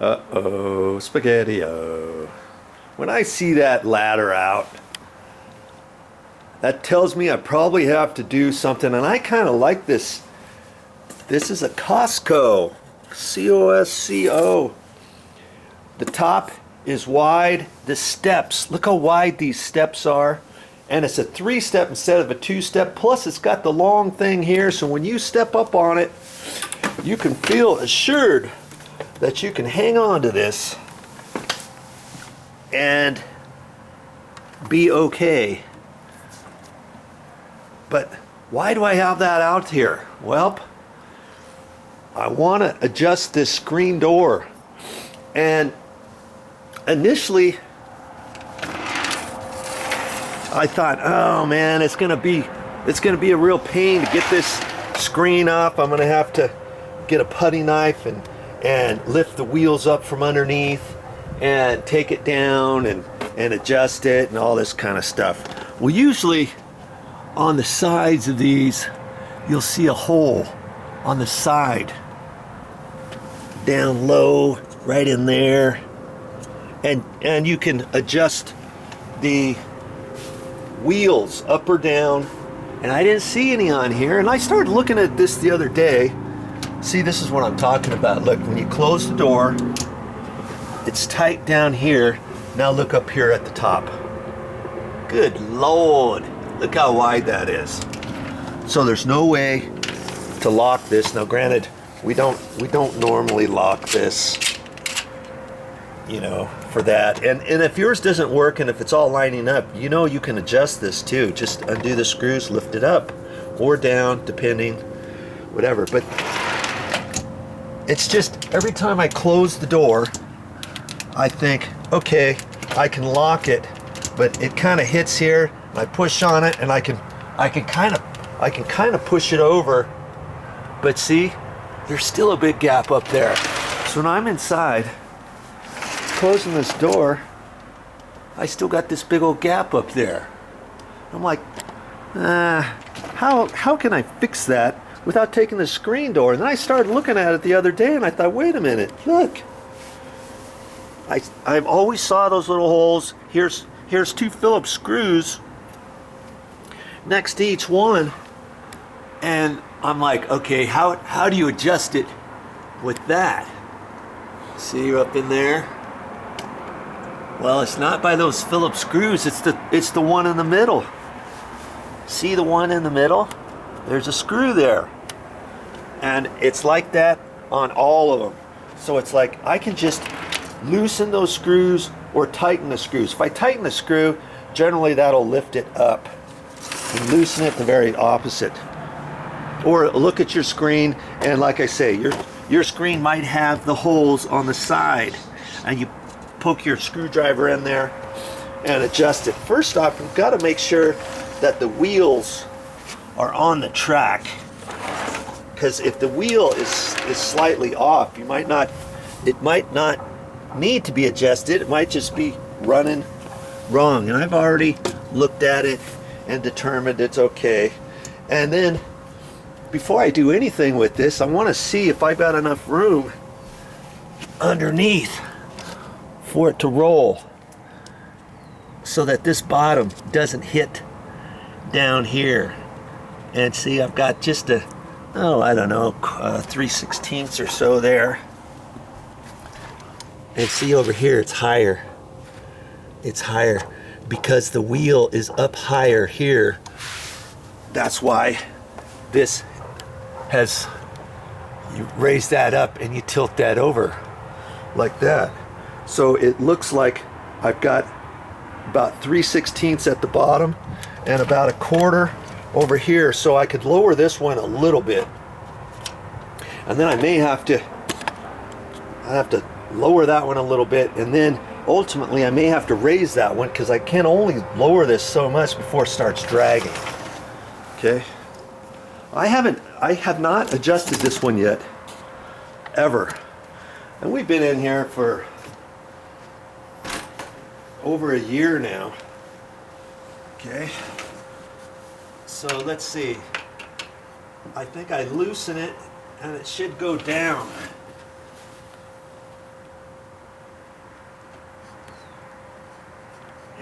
Uh-oh, spaghetti-o. When I see that ladder out, that tells me I probably have to do something, and I kind of like this. This is a Costco, C-O-S-C-O. The top is wide. The steps, look how wide these steps are. And it's a 3-step instead of a 2-step. Plus it's got the long thing here, so when you step up on it, you can feel assured that you can hang on to this and be okay. But why do I have that out here? Well, I want to adjust this screen door. And initially I thought, oh man, it's gonna be a real pain to get this screen up. I'm gonna have to get a putty knife and lift the wheels up from underneath and take it down and adjust it and all this kind of stuff. Well, usually on the sides of these, you'll see a hole on the side, down low, right in there, and you can adjust the wheels up or down, and I didn't see any on here. And I started looking at this the other day. See, this is what I'm talking about. Look, when you close the door, it's tight down here. Now look up here at the top. Good Lord, look how wide that is. So there's no way to lock this. Now granted, we don't normally lock this, you know, for that. And if yours doesn't work and if it's all lining up, you know, you can adjust this too. Just undo the screws, lift it up or down, depending, whatever. But it's just every time I close the door, I think, okay, I can lock it, but it kind of hits here. I push on it, and I can kind of push it over. But see, there's still a big gap up there. So when I'm inside, closing this door, I still got this big old gap up there. I'm like, how can I fix that without taking the screen door? And then I started looking at it the other day, and I thought, wait a minute, look. I've always saw those little holes. Here's 2 Phillips screws next to each one, and I'm like, okay, how do you adjust it with that? See up in there? Well, it's not by those Phillips screws. It's the one in the middle. See the one in the middle? There's a screw there, and it's like that on all of them. So it's like I can just loosen those screws or tighten the screws. If I tighten the screw, generally that'll lift it up. And loosen it, the very opposite. Or look at your screen, and like I say, your screen might have the holes on the side, and you poke your screwdriver in there and adjust it. First off, you've got to make sure that the wheels are on the track, because if the wheel is slightly off, it might not need to be adjusted. It might just be running wrong, and I've already looked at it and determined it's okay. And then before I do anything with this, I want to see if I've got enough room underneath for it to roll, so that this bottom doesn't hit down here. And see, I've got just a, I don't know, 3/16 or so there. And see over here, it's higher. It's higher because the wheel is up higher here. That's why this has, you raise that up and you tilt that over like that. So it looks like I've got about 3/16 at the bottom and about a quarter over here. So I could lower this one a little bit. And then I may have to lower that one a little bit, and then ultimately I may have to raise that one, because I can only lower this so much before it starts dragging. Okay, I have not adjusted this one yet, ever, and we've been in here for over a year now. Okay, so let's see, I think I loosen it and it should go down.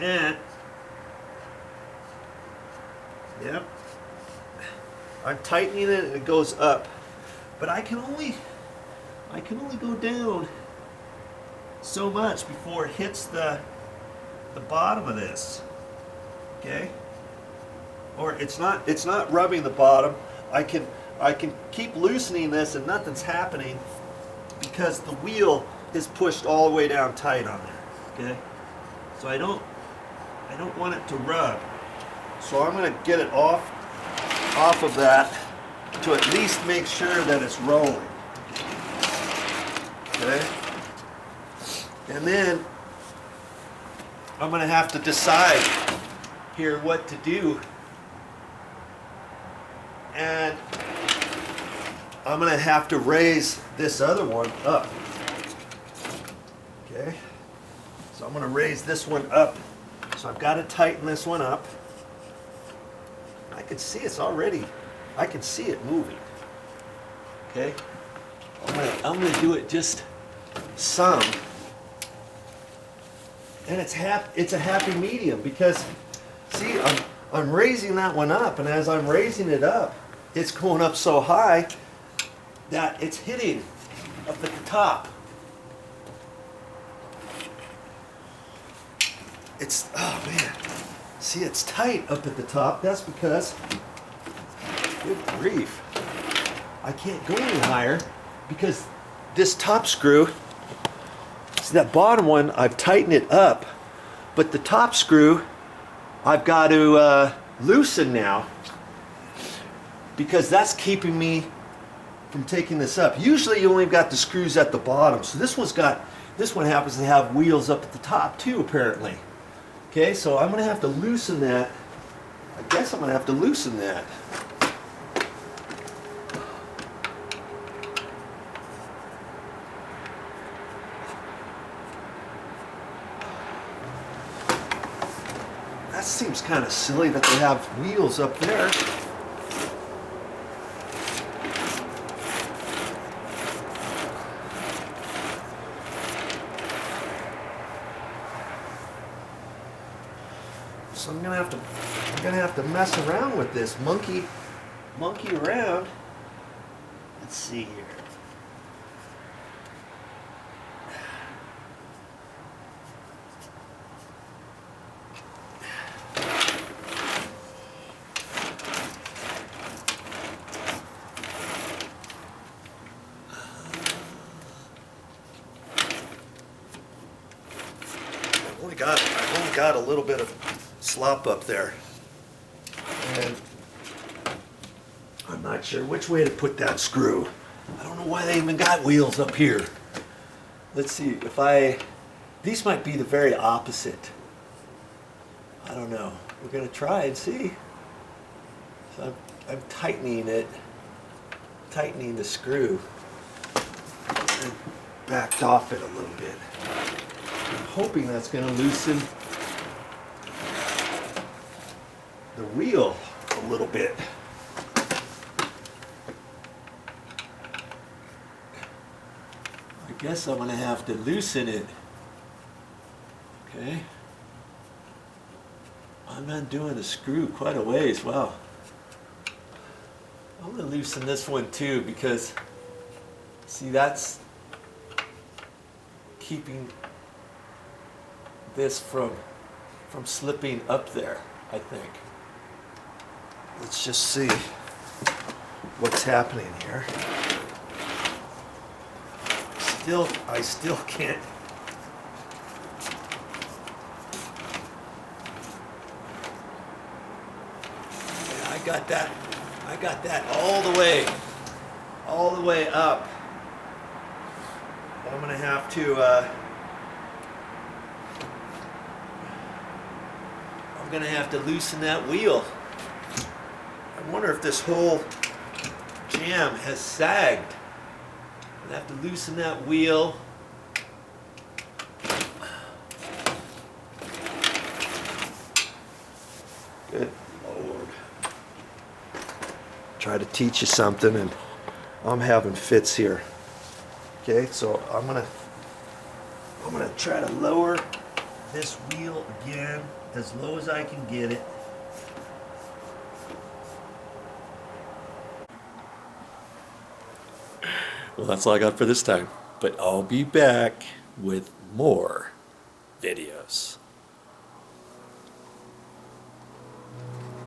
And yep, I'm tightening it and it goes up, but I can only go down so much before it hits the bottom of this. Okay, or it's not rubbing the bottom. I can keep loosening this and nothing's happening because the wheel is pushed all the way down tight on there. Okay, so I don't want it to rub. So I'm going to get it off of that to at least make sure that it's rolling. Okay, and then I'm going to have to decide here what to do, and I'm going to have to raise this other one up. Okay, so I'm going to raise this one up. So I've got to tighten this one up. I can see it's already, I can see it moving. Okay, I'm gonna do it just some, and it's a happy medium because see, I'm raising that one up, and as I'm raising it up, it's going up so high that it's hitting up at the top. It's, oh man, see, it's tight up at the top. That's because, good grief, I can't go any higher because this top screw, see that bottom one, I've tightened it up, but the top screw I've got to loosen now because that's keeping me from taking this up. Usually you only got the screws at the bottom, so this one happens to have wheels up at the top too, apparently. Okay, so I'm going to have to loosen that. I guess I'm going to have to loosen that. That seems kind of silly that they have wheels up there. So I'm gonna have to mess around with this, monkey around. Let's see here. I've only got a little bit of slop up there, and I'm not sure which way to put that screw. I don't know why they even got wheels up here. Let's see if these might be the very opposite. I don't know. We're gonna try and see. So I'm tightening the screw, and backed off it a little bit. I'm hoping that's going to loosen the wheel a little bit. I guess I'm going to have to loosen it. Okay. I'm undoing the screw quite a ways. Wow. I'm going to loosen this one too because, see, that's keeping this from slipping up there, I think. Let's just see what's happening here. I still can't. Yeah, I got that all the way up. I'm gonna have to loosen that wheel. I wonder if this whole jam has sagged. I'm gonna have to loosen that wheel. Good Lord. Try to teach you something and I'm having fits here. Okay, so I'm gonna try to lower this wheel again as low as I can get it. Well, that's all I got for this time, but I'll be back with more videos.